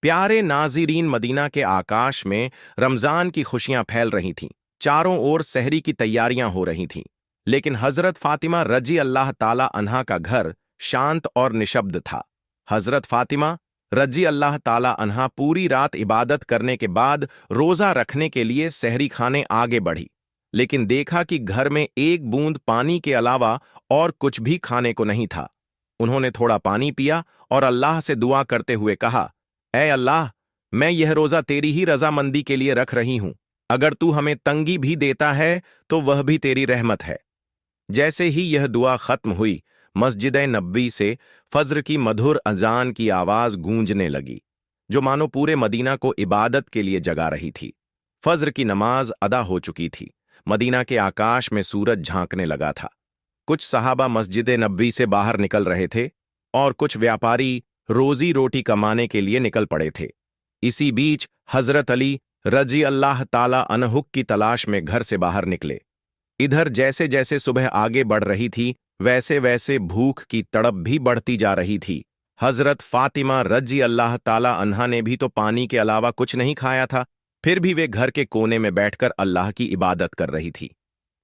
प्यारे नाज़रीन, मदीना के आकाश में रमज़ान की खुशियां फैल रही थीं। चारों ओर सहरी की तैयारियां हो रही थीं। लेकिन हज़रत फ़ातिमा रज़ी अल्लाह ताला अन्हा का घर शांत और निशब्द था। हज़रत फ़ातिमा रज़ी अल्लाह ताला अन्हा पूरी रात इबादत करने के बाद रोज़ा रखने के लिए सहरी खाने आगे बढ़ी, लेकिन देखा कि घर में एक बूंद पानी के अलावा और कुछ भी खाने को नहीं था। उन्होंने थोड़ा पानी पिया और अल्लाह से दुआ करते हुए कहा, ऐ अल्लाह, मैं यह रोज़ा तेरी ही रजामंदी के लिए रख रही हूं। अगर तू हमें तंगी भी देता है तो वह भी तेरी रहमत है। जैसे ही यह दुआ खत्म हुई, मस्जिद नबवी से फज्र की मधुर अजान की आवाज गूंजने लगी, जो मानो पूरे मदीना को इबादत के लिए जगा रही थी। फज्र की नमाज अदा हो चुकी थी। मदीना के आकाश में सूरज झांकने लगा था। कुछ सहाबा मस्जिद नबवी से बाहर निकल रहे थे और कुछ व्यापारी रोजी रोटी कमाने के लिए निकल पड़े थे। इसी बीच हजरत अली रजी अल्लाह ताला अनहुक की तलाश में घर से बाहर निकले। इधर जैसे जैसे सुबह आगे बढ़ रही थी, वैसे वैसे भूख की तड़प भी बढ़ती जा रही थी। हजरत फातिमा रजी अल्लाह ताला अन्हा ने भी तो पानी के अलावा कुछ नहीं खाया था, फिर भी वे घर के कोने में बैठकर अल्लाह की इबादत कर रही थी।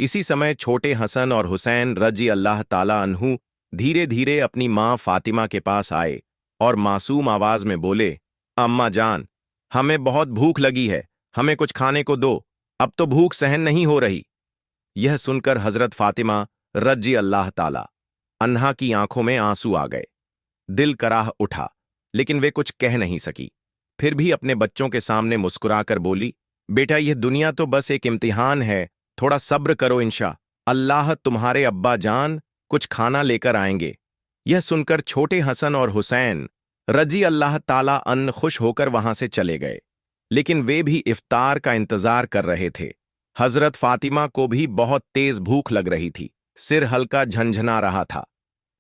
इसी समय छोटे हसन और हुसैन रजी अल्लाह ताला अन्हु धीरे धीरे अपनी मां फातिमा के पास आए और मासूम आवाज में बोले, अम्मा जान, हमें बहुत भूख लगी है, हमें कुछ खाने को दो, अब तो भूख सहन नहीं हो रही। यह सुनकर हजरत फातिमा रजी अल्लाह ताला अन्हा की आंखों में आंसू आ गए। दिल कराह उठा, लेकिन वे कुछ कह नहीं सकी। फिर भी अपने बच्चों के सामने मुस्कुराकर बोली, बेटा, यह दुनिया तो बस एक इम्तिहान है, थोड़ा सब्र करो, इंशा अल्लाह तुम्हारे अब्बा जान कुछ खाना लेकर आएंगे। यह सुनकर छोटे हसन और हुसैन रजी अल्लाह ताला अन खुश होकर वहां से चले गए, लेकिन वे भी इफ्तार का इंतजार कर रहे थे। हजरत फातिमा को भी बहुत तेज भूख लग रही थी, सिर हल्का झंझना रहा था।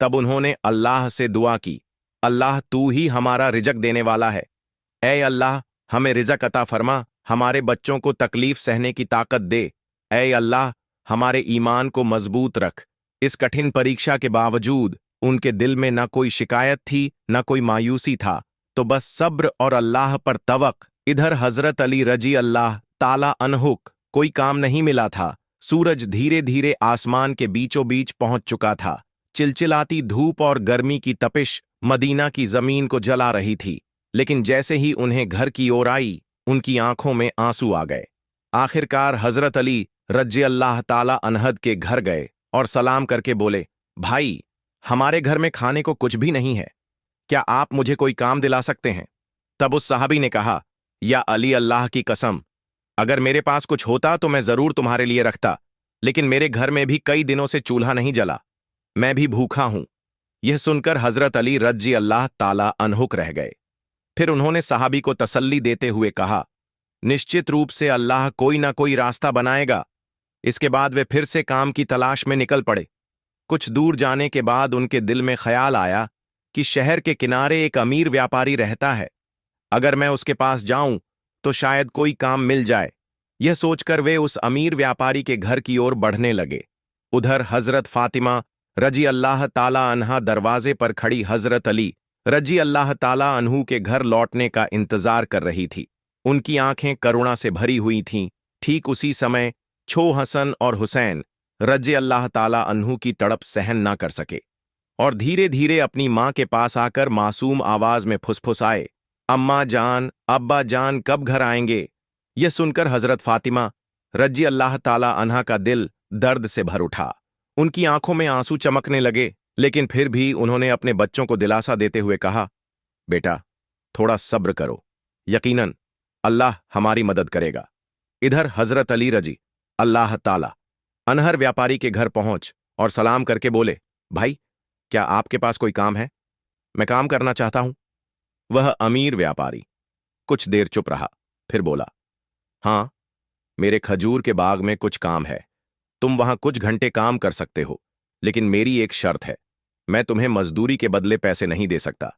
तब उन्होंने अल्लाह से दुआ की, अल्लाह तू ही हमारा रिजक देने वाला है। ऐ अल्लाह, हमें रिजक अता फरमा, हमारे बच्चों को तकलीफ सहने की ताकत दे। ऐ अल्लाह, हमारे ईमान को मजबूत रख। इस कठिन परीक्षा के बावजूद उनके दिल में न कोई शिकायत थी, न कोई मायूसी था, तो बस सब्र और अल्लाह पर तवक। इधर हजरत अली रजी अल्लाह ताला अनहुक कोई काम नहीं मिला था। सूरज धीरे धीरे आसमान के बीचों बीच पहुंच चुका था। चिलचिलाती धूप और गर्मी की तपिश मदीना की जमीन को जला रही थी, लेकिन जैसे ही उन्हें घर की ओर आई, उनकी आंखों में आंसू आ गए। आखिरकार हजरत अली रजी अल्लाह ताला अनहद के घर गए और सलाम करके बोले, भाई, हमारे घर में खाने को कुछ भी नहीं है, क्या आप मुझे कोई काम दिला सकते हैं? तब उस साहबी ने कहा, या अली, अल्लाह की कसम, अगर मेरे पास कुछ होता तो मैं जरूर तुम्हारे लिए रखता, लेकिन मेरे घर में भी कई दिनों से चूल्हा नहीं जला, मैं भी भूखा हूं। यह सुनकर हजरत अली रजी अल्लाह ताला अनहुक रह गए। फिर उन्होंने साहबी को तसल्ली देते हुए कहा, निश्चित रूप से अल्लाह कोई ना कोई रास्ता बनाएगा। इसके बाद वे फिर से काम की तलाश में निकल पड़े। कुछ दूर जाने के बाद उनके दिल में ख्याल आया कि शहर के किनारे एक अमीर व्यापारी रहता है, अगर मैं उसके पास जाऊं तो शायद कोई काम मिल जाए। यह सोचकर वे उस अमीर व्यापारी के घर की ओर बढ़ने लगे। उधर हजरत फातिमा रजी अल्लाह ताला अन्हा दरवाजे पर खड़ी हजरत अली रजी अल्लाह ताला अन्हु के घर लौटने का इंतजार कर रही थी। उनकी आंखें करुणा से भरी हुई थीं। ठीक उसी समय छो हसन और हुसैन रजी अल्लाह ताला अन्हु की तड़प सहन ना कर सके और धीरे धीरे अपनी मां के पास आकर मासूम आवाज में फुसफुसाए, अम्मा जान, अब्बा जान कब घर आएंगे? यह सुनकर हजरत फातिमा रजी अल्लाह ताला अन्हा का दिल दर्द से भर उठा। उनकी आंखों में आंसू चमकने लगे, लेकिन फिर भी उन्होंने अपने बच्चों को दिलासा देते हुए कहा, बेटा, थोड़ा सब्र करो, यकीनन अल्लाह हमारी मदद करेगा। इधर हजरत अली रजी अल्लाह ताला अनहर व्यापारी के घर पहुंच और सलाम करके बोले, भाई, क्या आपके पास कोई काम है? मैं काम करना चाहता हूं। वह अमीर व्यापारी कुछ देर चुप रहा, फिर बोला, हां, मेरे खजूर के बाग में कुछ काम है, तुम वहां कुछ घंटे काम कर सकते हो, लेकिन मेरी एक शर्त है। मैं तुम्हें मजदूरी के बदले पैसे नहीं दे सकता,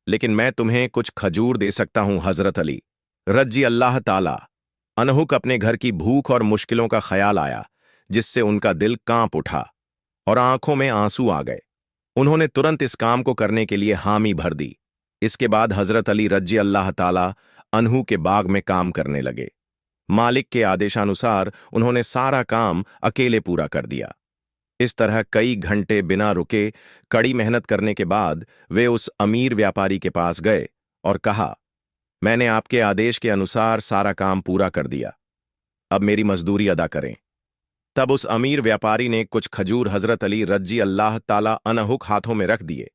लेकिन मैं तुम्हें कुछ खजूर दे सकता हूं। हजरत अली रजी अल्लाह ताला अनहुक अपने घर की भूख और मुश्किलों का ख्याल आया, जिससे उनका दिल कांप उठा और आंखों में आंसू आ गए। उन्होंने तुरंत इस काम को करने के लिए हामी भर दी। इसके बाद हजरत अली रजी अल्लाह ताला अन्हु के बाग में काम करने लगे। मालिक के आदेशानुसार उन्होंने सारा काम अकेले पूरा कर दिया। इस तरह कई घंटे बिना रुके कड़ी मेहनत करने के बाद वे उस अमीर व्यापारी के पास गए और कहा, मैंने आपके आदेश के अनुसार सारा काम पूरा कर दिया, अब मेरी मजदूरी अदा करें। तब उस अमीर व्यापारी ने कुछ खजूर हजरत अली रजी अल्लाह ताला अनहुक हाथों में रख दिए।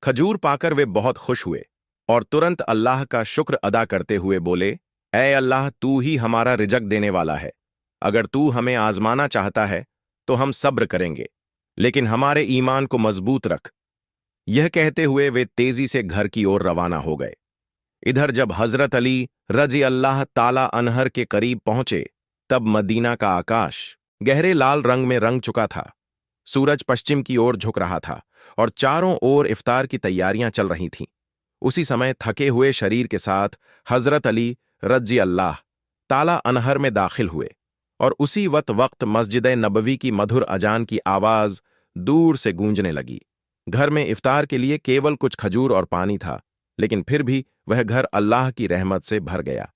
खजूर पाकर वे बहुत खुश हुए और तुरंत अल्लाह का शुक्र अदा करते हुए बोले, ऐ अल्लाह, तू ही हमारा रिजक देने वाला है। अगर तू हमें आजमाना चाहता है तो हम सब्र करेंगे, लेकिन हमारे ईमान को मजबूत रख। यह कहते हुए वे तेजी से घर की ओर रवाना हो गए। इधर जब हजरत अली रजी अल्लाह ताला अनहर के करीब पहुंचे, तब मदीना का आकाश गहरे लाल रंग में रंग चुका था। सूरज पश्चिम की ओर झुक रहा था और चारों ओर इफ्तार की तैयारियां चल रही थीं। उसी समय थके हुए शरीर के साथ हजरत अली रजी अल्लाह ताला अनहर में दाखिल हुए और उसी वक्त मस्जिद नबवी की मधुर अजान की आवाज दूर से गूंजने लगी। घर में इफ्तार के लिए केवल कुछ खजूर और पानी था, लेकिन फिर भी वह घर अल्लाह की रहमत से भर गया।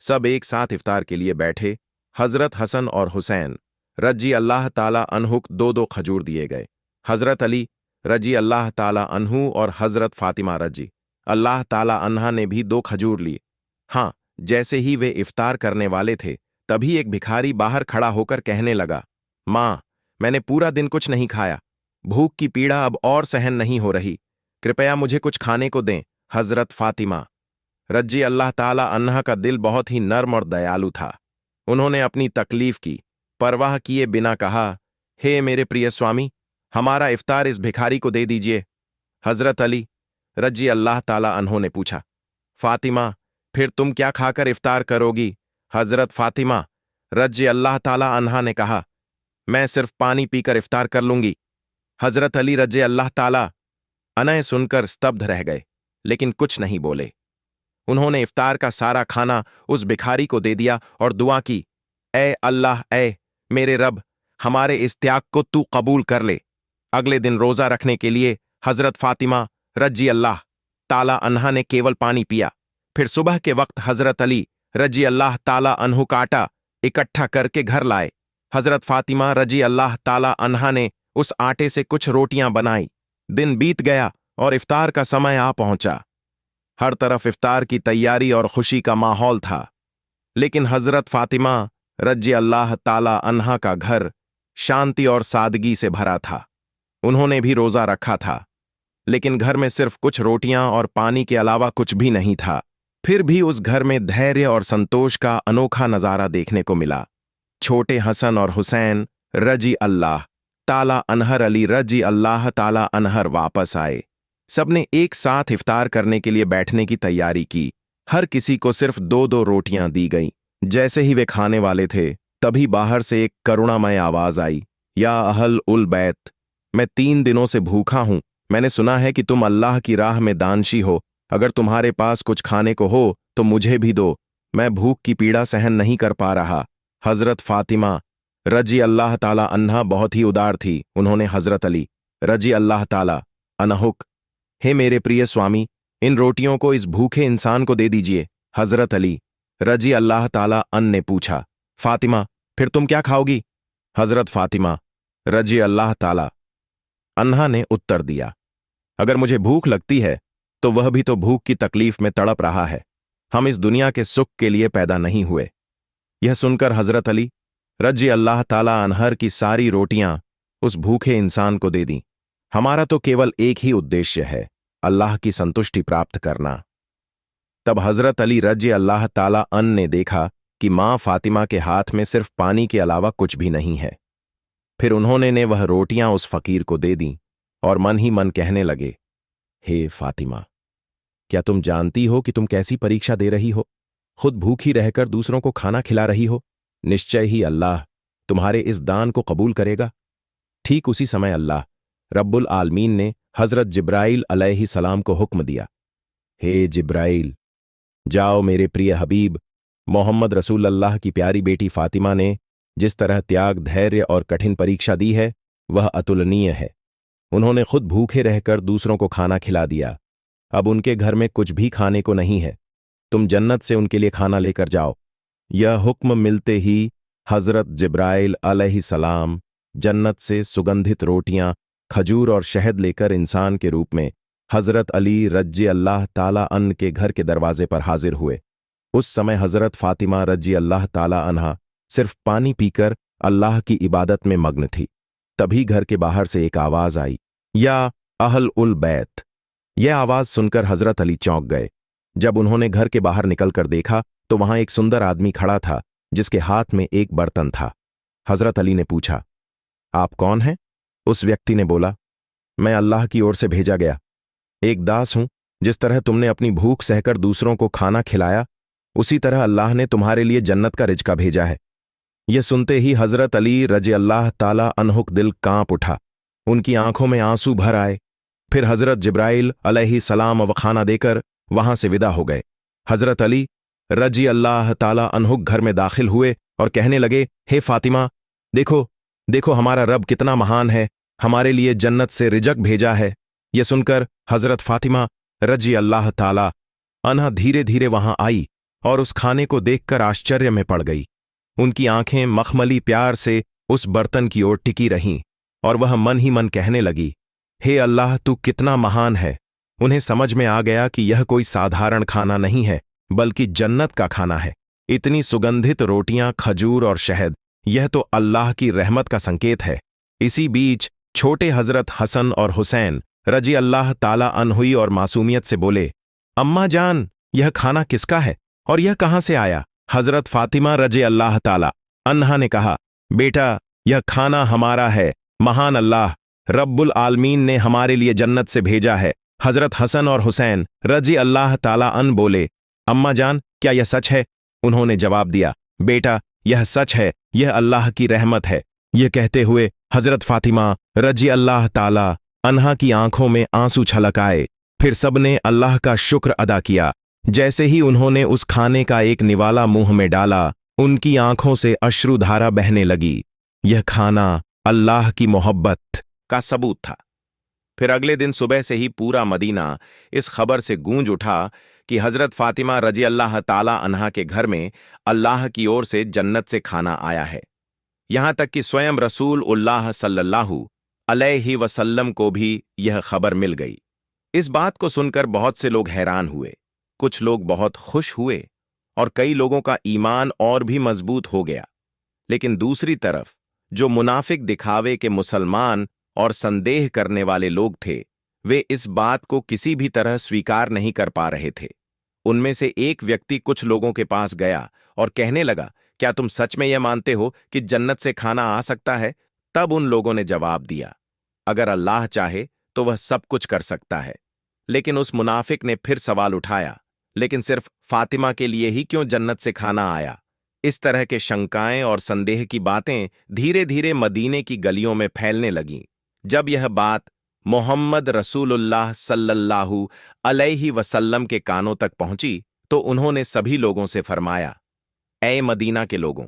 सब एक साथ इफ्तार के लिए बैठे। हजरत हसन और हुसैन रजी अल्लाह ताला अनहुक दो दो खजूर दिए गए। हजरत अली रजी अल्लाह ताला अनहु और हजरत फातिमा रजी अल्लाह ताला अन्हा ने भी दो खजूर ली। हाँ, जैसे ही वे इफ्तार करने वाले थे, तभी एक भिखारी बाहर खड़ा होकर कहने लगा, माँ, मैंने पूरा दिन कुछ नहीं खाया, भूख की पीड़ा अब और सहन नहीं हो रही, कृपया मुझे कुछ खाने को दें। हजरत फातिमा रजी अल्लाह ताला अन्हा का दिल बहुत ही नर्म और दयालु था। उन्होंने अपनी तकलीफ की परवाह किए बिना कहा, हे मेरे प्रिय स्वामी, हमारा इफ्तार इस भिखारी को दे दीजिए। हजरत अली रजी अल्लाह ताला अन्हों ने पूछा, फातिमा, फिर तुम क्या खाकर इफ्तार करोगी? हजरत फातिमा रजी अल्लाह ताला अन्हा ने कहा, मैं सिर्फ पानी पीकर इफ्तार कर लूंगी। हजरत अली रजी अल्लाह ताला अन्हा सुनकर स्तब्ध रह गए, लेकिन कुछ नहीं बोले। उन्होंने इफ्तार का सारा खाना उस भिखारी को दे दिया और दुआ की, ए अल्लाह, ए मेरे रब, हमारे इस त्याग को तू कबूल कर ले। अगले दिन रोजा रखने के लिए हजरत फातिमा रजी अल्लाह ताला अन्हा ने केवल पानी पिया। फिर सुबह के वक्त हजरत अली रजी अल्लाह ताला अन्हु का आटा इकट्ठा करके घर लाए। हजरत फातिमा रजी अल्लाह ताला अन्हा ने उस आटे से कुछ रोटियां बनाई। दिन बीत गया और इफ्तार का समय आ पहुंचा। हर तरफ इफ्तार की तैयारी और खुशी का माहौल था, लेकिन हजरत फातिमा रजी अल्लाह ताला अन्हा का घर शांति और सादगी से भरा था। उन्होंने भी रोजा रखा था, लेकिन घर में सिर्फ कुछ रोटियां और पानी के अलावा कुछ भी नहीं था। फिर भी उस घर में धैर्य और संतोष का अनोखा नजारा देखने को मिला। छोटे हसन और हुसैन रजी अल्लाह ताला अनहर अली रजी अल्लाह ताला अनहर वापस आए। सबने एक साथ इफ्तार करने के लिए बैठने की तैयारी की। हर किसी को सिर्फ दो दो रोटियां दी गईं। जैसे ही वे खाने वाले थे, तभी बाहर से एक करुणामय आवाज आई, या अहल उल बैत, मैं 3 दिनों से भूखा हूं। मैंने सुना है कि तुम अल्लाह की राह में दानशी हो। अगर तुम्हारे पास कुछ खाने को हो तो मुझे भी दो, मैं भूख की पीड़ा सहन नहीं कर पा रहा। हजरत फातिमा रजी अल्लाह ताला अन्हा बहुत ही उदार थी। उन्होंने हजरत अली रजी अल्लाह ताला अनहुक, हे मेरे प्रिय स्वामी, इन रोटियों को इस भूखे इंसान को दे दीजिए। हजरत अली रजी अल्लाह ताला अन ने पूछा, फातिमा, फिर तुम क्या खाओगी? हजरत फातिमा रजी अल्लाह ताला अन्हा ने उत्तर दिया, अगर मुझे भूख लगती है तो वह भी तो भूख की तकलीफ में तड़प रहा है। हम इस दुनिया के सुख के लिए पैदा नहीं हुए। यह सुनकर हजरत अली रजी अल्लाह ताला अनहर की सारी रोटियां उस भूखे इंसान को दे दी। हमारा तो केवल एक ही उद्देश्य है, अल्लाह की संतुष्टि प्राप्त करना। तब हजरत अली रजी अल्लाह ताला अन ने देखा कि मां फातिमा के हाथ में सिर्फ पानी के अलावा कुछ भी नहीं है। फिर उन्होंने वह रोटियां उस फकीर को दे दी और मन ही मन कहने लगे, हे फातिमा, क्या तुम जानती हो कि तुम कैसी परीक्षा दे रही हो? खुद भूखी रहकर दूसरों को खाना खिला रही हो। निश्चय ही अल्लाह तुम्हारे इस दान को कबूल करेगा। ठीक उसी समय अल्लाह रब्बुल आलमीन ने हजरत जिब्राइल अलैहिस्सलाम को हुक्म दिया, हे जिब्राइल, जाओ मेरे प्रिय हबीब मोहम्मद रसूल अल्लाह की प्यारी बेटी फातिमा ने जिस तरह त्याग, धैर्य और कठिन परीक्षा दी है, वह अतुलनीय है। उन्होंने खुद भूखे रहकर दूसरों को खाना खिला दिया। अब उनके घर में कुछ भी खाने को नहीं है, तुम जन्नत से उनके लिए खाना लेकर जाओ। यह हुक्म मिलते ही हजरत जिब्राइल अलैहिस्सलाम जन्नत से सुगंधित रोटियां, खजूर और शहद लेकर इंसान के रूप में हजरत अली रजी अल्लाह ताला अन के घर के दरवाजे पर हाजिर हुए। उस समय हजरत फातिमा रजी अल्लाह ताला अन्हा सिर्फ पानी पीकर अल्लाह की इबादत में मग्न थी। तभी घर के बाहर से एक आवाज आई, या अहल उल बैत। यह आवाज सुनकर हजरत अली चौंक गए। जब उन्होंने घर के बाहर निकलकर देखा तो वहां एक सुंदर आदमी खड़ा था जिसके हाथ में एक बर्तन था। हजरत अली ने पूछा, आप कौन हैं? उस व्यक्ति ने बोला, मैं अल्लाह की ओर से भेजा गया एक दास हूं। जिस तरह तुमने अपनी भूख सहकर दूसरों को खाना खिलाया, उसी तरह अल्लाह ने तुम्हारे लिए जन्नत का रिज़्क़ भेजा है। यह सुनते ही हजरत अली रजी अल्लाह ताला अन्हुक दिल कांप उठा, उनकी आंखों में आंसू भर आए। फिर हजरत जिब्राइल अलैहिस्सलाम व खाना देकर वहां से विदा हो गए। हजरत अली रजी अल्लाह ताला अन्हुक घर में दाखिल हुए और कहने लगे, हे फातिमा, देखो देखो हमारा रब कितना महान है, हमारे लिए जन्नत से रिज़्क़ भेजा है। यह सुनकर हजरत फातिमा रजी अल्लाह ताला अन्हा धीरे धीरे वहां आई और उस खाने को देखकर आश्चर्य में पड़ गई। उनकी आंखें मखमली प्यार से उस बर्तन की ओर टिकी रहीं और वह मन ही मन कहने लगी, हे अल्लाह, तू कितना महान है। उन्हें समझ में आ गया कि यह कोई साधारण खाना नहीं है, बल्कि जन्नत का खाना है। इतनी सुगंधित रोटियां, खजूर और शहद, यह तो अल्लाह की रहमत का संकेत है। इसी बीच छोटे हजरत हसन और हुसैन रजी अल्लाह ताला अन्हुई और मासूमियत से बोले, अम्मा जान, यह खाना किसका है और यह कहां से आया? हजरत फातिमा रजी अल्लाह ताला अन्हा ने कहा, बेटा, यह खाना हमारा है। महान अल्लाह रब्बुल आलमीन ने हमारे लिए जन्नत से भेजा है। हजरत हसन और हुसैन रजी अल्लाह ताला अन बोले, अम्मा जान, क्या यह सच है? उन्होंने जवाब दिया, बेटा, यह सच है, यह अल्लाह की रहमत है। यह कहते हुए हजरत फातिमा रजी अल्लाह ताला अन्हा की आंखों में आंसू छलक आए। फिर सबने अल्लाह का शुक्र अदा किया। जैसे ही उन्होंने उस खाने का एक निवाला मुंह में डाला, उनकी आंखों से अश्रुधारा बहने लगी। यह खाना अल्लाह की मोहब्बत का सबूत था। फिर अगले दिन सुबह से ही पूरा मदीना इस खबर से गूंज उठा कि हजरत फातिमा रजी अल्लाह ताला अन्हा के घर में अल्लाह की ओर से जन्नत से खाना आया है। यहां तक कि स्वयं रसूल उल्लाह सल्लल्लाहु अलैहि वसल्लम को भी यह खबर मिल गई। इस बात को सुनकर बहुत से लोग हैरान हुए, कुछ लोग बहुत खुश हुए और कई लोगों का ईमान और भी मजबूत हो गया। लेकिन दूसरी तरफ जो मुनाफिक दिखावे के मुसलमान और संदेह करने वाले लोग थे, वे इस बात को किसी भी तरह स्वीकार नहीं कर पा रहे थे। उनमें से एक व्यक्ति कुछ लोगों के पास गया और कहने लगा, क्या तुम सच में यह मानते हो कि जन्नत से खाना आ सकता है? तब उन लोगों ने जवाब दिया, अगर अल्लाह चाहे तो वह सब कुछ कर सकता है। लेकिन उस मुनाफिक ने फिर सवाल उठाया, लेकिन सिर्फ फातिमा के लिए ही क्यों जन्नत से खाना आया? इस तरह के शंकाएं और संदेह की बातें धीरे धीरे मदीने की गलियों में फैलने लगीं। जब यह बात मोहम्मद रसूलुल्लाह सल्लल्लाहु अलैहि वसल्लम के कानों तक पहुंची तो उन्होंने सभी लोगों से फरमाया, ऐ मदीना के लोगों,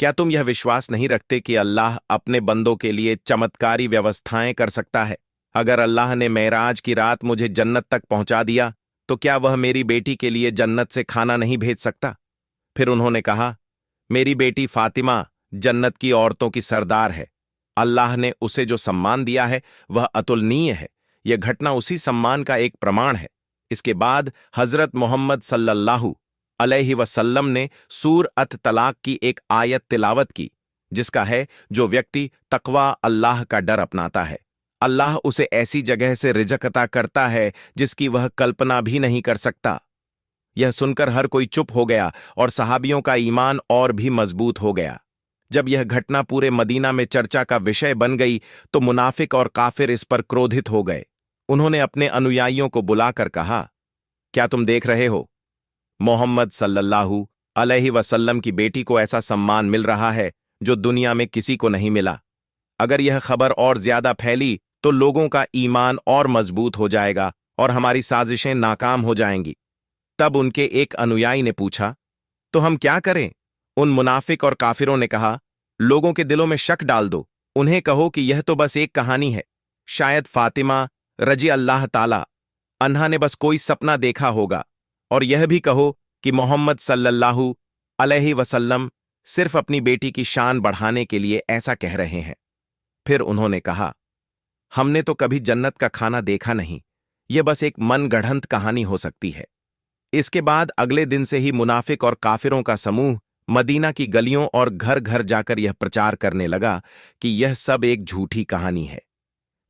क्या तुम यह विश्वास नहीं रखते कि अल्लाह अपने बंदों के लिए चमत्कारी व्यवस्थाएं कर सकता है? अगर अल्लाह ने मेराज की रात मुझे जन्नत तक पहुंचा दिया तो क्या वह मेरी बेटी के लिए जन्नत से खाना नहीं भेज सकता? फिर उन्होंने कहा, मेरी बेटी फातिमा जन्नत की औरतों की सरदार है। अल्लाह ने उसे जो सम्मान दिया है वह अतुलनीय है। यह घटना उसी सम्मान का एक प्रमाण है। इसके बाद हजरत मोहम्मद सल्लल्लाहु अलैहि वसल्लम ने सूर अत तलाक की एक आयत तिलावत की, जिसका है, जो व्यक्ति तकवा अल्लाह का डर अपनाता है, अल्लाह उसे ऐसी जगह से रिज़्क़ अता करता है जिसकी वह कल्पना भी नहीं कर सकता। यह सुनकर हर कोई चुप हो गया और सहाबियों का ईमान और भी मजबूत हो गया। जब यह घटना पूरे मदीना में चर्चा का विषय बन गई तो मुनाफिक और काफिर इस पर क्रोधित हो गए। उन्होंने अपने अनुयायियों को बुलाकर कहा, क्या तुम देख रहे हो, मोहम्मद सल्लल्लाहु अलैहि वसल्लम की बेटी को ऐसा सम्मान मिल रहा है जो दुनिया में किसी को नहीं मिला। अगर यह खबर और ज्यादा फैली तो लोगों का ईमान और मजबूत हो जाएगा और हमारी साजिशें नाकाम हो जाएंगी। तब उनके एक अनुयायी ने पूछा, तो हम क्या करें? उन मुनाफिक और काफिरों ने कहा, लोगों के दिलों में शक डाल दो, उन्हें कहो कि यह तो बस एक कहानी है। शायद फातिमा रजी अल्लाह ताला अन्हा ने बस कोई सपना देखा होगा, और यह भी कहो कि मोहम्मद सल्लल्लाहु अलैहि वसल्लम सिर्फ अपनी बेटी की शान बढ़ाने के लिए ऐसा कह रहे हैं। फिर उन्होंने कहा, हमने तो कभी जन्नत का खाना देखा नहीं, यह बस एक मनगढ़ंत कहानी हो सकती है। इसके बाद अगले दिन से ही मुनाफिक और काफिरों का समूह मदीना की गलियों और घर घर जाकर यह प्रचार करने लगा कि यह सब एक झूठी कहानी है।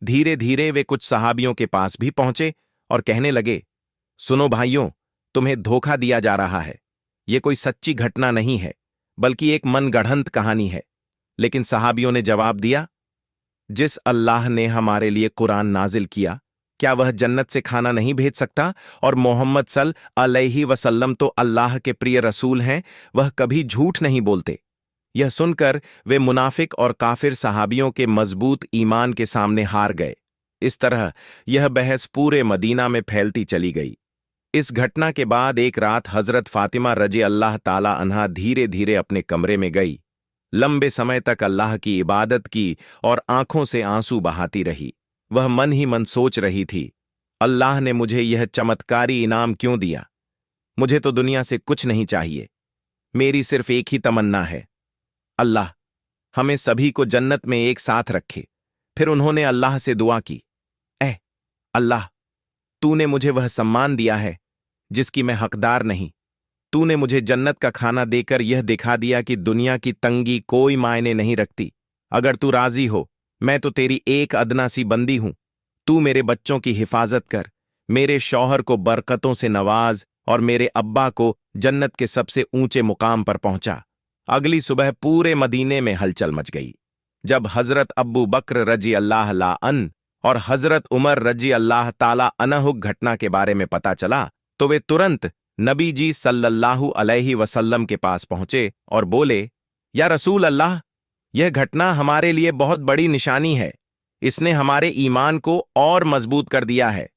धीरे धीरे वे कुछ सहाबियों के पास भी पहुंचे और कहने लगे, सुनो भाइयों, तुम्हें धोखा दिया जा रहा है। यह कोई सच्ची घटना नहीं है, बल्कि एक मनगढ़ंत कहानी है। लेकिन सहाबियों ने जवाब दिया, जिस अल्लाह ने हमारे लिए कुरान नाजिल किया, क्या वह जन्नत से खाना नहीं भेज सकता? और मोहम्मद सल्लल्लाहु अलैहि वसल्लम तो अल्लाह के प्रिय रसूल हैं, वह कभी झूठ नहीं बोलते। यह सुनकर वे मुनाफिक और काफिर सहाबियों के मजबूत ईमान के सामने हार गए। इस तरह यह बहस पूरे मदीना में फैलती चली गई। इस घटना के बाद एक रात हजरत फातिमा रजी अल्लाह ताला अन्हा धीरे धीरे अपने कमरे में गई। लंबे समय तक अल्लाह की इबादत की और आंखों से आंसू बहाती रही। वह मन ही मन सोच रही थी, अल्लाह ने मुझे यह चमत्कारी इनाम क्यों दिया? मुझे तो दुनिया से कुछ नहीं चाहिए। मेरी सिर्फ एक ही तमन्ना है, अल्लाह हमें सभी को जन्नत में एक साथ रखे। फिर उन्होंने अल्लाह से दुआ की, ऐ अल्लाह, तूने मुझे वह सम्मान दिया है जिसकी मैं हकदार नहीं। तूने मुझे जन्नत का खाना देकर यह दिखा दिया कि दुनिया की तंगी कोई मायने नहीं रखती। अगर तू राजी हो, मैं तो तेरी एक अदना सी बंदी हूं। तू मेरे बच्चों की हिफाजत कर, मेरे शौहर को बरकतों से नवाज और मेरे अब्बा को जन्नत के सबसे ऊंचे मुकाम पर पहुंचा। अगली सुबह पूरे मदीने में हलचल मच गई। जब हजरत अब्बू बकर रजी अल्लाह अन और हजरत उमर रजी अल्लाह ताला अन्हु घटना के बारे में पता चला, तो वे तुरंत नबी जी सल्लल्लाहु अलैहि वसल्लम के पास पहुंचे और बोले, या रसूल अल्लाह, यह घटना हमारे लिए बहुत बड़ी निशानी है। इसने हमारे ईमान को और मजबूत कर दिया है।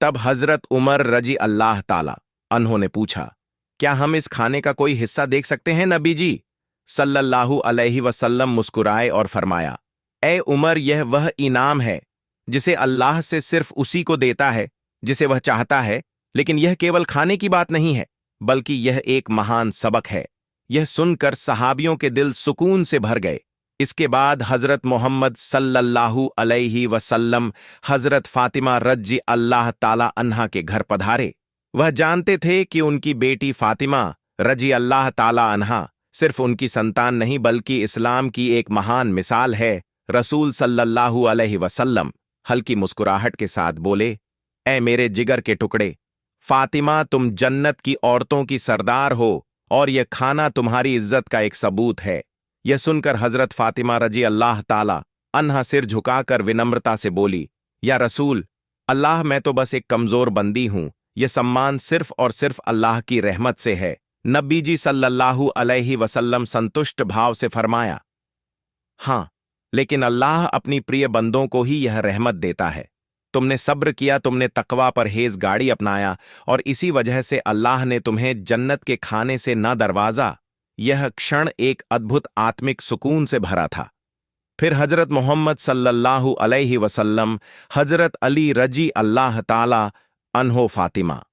तब हजरत उमर रजी अल्लाह ताला अन्हों ने पूछा, क्या हम इस खाने का कोई हिस्सा देख सकते हैं नबी जी? सल्लल्लाहु अलैहि वसल्लम मुस्कुराए और फरमाया, ए उमर, यह वह इनाम है जिसे अल्लाह से सिर्फ उसी को देता है जिसे वह चाहता है। लेकिन यह केवल खाने की बात नहीं है, बल्कि यह एक महान सबक है। यह सुनकर सहाबियों के दिल सुकून से भर गए। इसके बाद हजरत मोहम्मद सल्लल्लाहु अलैहि वसल्लम हजरत फातिमा रजी अल्लाह ताला अन्हा के घर पधारे। वह जानते थे कि उनकी बेटी फातिमा रजी अल्लाह ताला अन्हा सिर्फ उनकी संतान नहीं, बल्कि इस्लाम की एक महान मिसाल है। रसूल सल्लल्लाहु अलैहि वसल्लम हल्की मुस्कुराहट के साथ बोले, ए मेरे जिगर के टुकड़े, फातिमा, तुम जन्नत की औरतों की सरदार हो और यह खाना तुम्हारी इज्जत का एक सबूत है। यह सुनकर हजरत फातिमा रजी अल्लाह ताला अन्हा सिर झुकाकर विनम्रता से बोली, या रसूल अल्लाह, मैं तो बस एक कमजोर बंदी हूं। यह सम्मान सिर्फ और सिर्फ अल्लाह की रहमत से है। नबी जी सल्लल्लाहु अलैहि वसल्लम संतुष्ट भाव से फरमाया, हां, लेकिन अल्लाह अपनी प्रिय बंदों को ही यह रहमत देता है। तुमने सब्र किया, तुमने तकवा परहेज़गारी अपनाया, और इसी वजह से अल्लाह ने तुम्हें जन्नत के खाने से न दरवाजा। यह क्षण एक अद्भुत आत्मिक सुकून से भरा था। फिर हजरत मोहम्मद सल्लल्लाहु अलैहि वसल्लम, हजरत अली रजी अल्लाह ताला अन्हो, फातिमा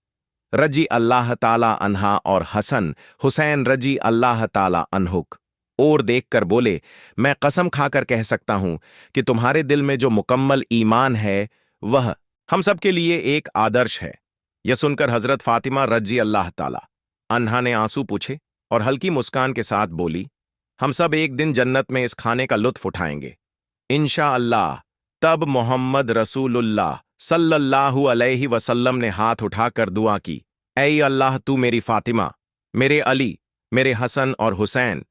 रजी अल्लाह ताला अन्हा और हसन हुसैन रजी अल्लाह ताला अन्हुक और देखकर बोले, मैं कसम खाकर कह सकता हूं कि तुम्हारे दिल में जो मुकम्मल ईमान है वह हम सब के लिए एक आदर्श है। यह सुनकर हजरत फातिमा रजी अल्लाह ताला अन्हा ने आंसू पूछे और हल्की मुस्कान के साथ बोली, हम सब एक दिन जन्नत में इस खाने का लुत्फ उठाएंगे इंशाअल्लाह। तब मोहम्मद रसूलुल्लाह सल्लल्लाहु अलैहि वसल्लम ने हाथ उठाकर दुआ की, ऐ अल्लाह, तू मेरी फातिमा, मेरे अली, मेरे हसन और हुसैन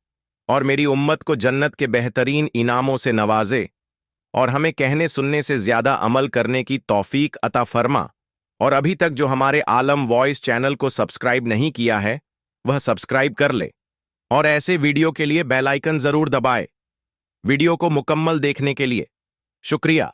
और मेरी उम्मत को जन्नत के बेहतरीन इनामों से नवाजे और हमें कहने सुनने से ज्यादा अमल करने की तौफीक अता फरमा। और अभी तक जो हमारे आलम वॉइस चैनल को सब्सक्राइब नहीं किया है, वह सब्सक्राइब कर ले और ऐसे वीडियो के लिए बेल आइकन जरूर दबाए। वीडियो को मुकम्मल देखने के लिए शुक्रिया।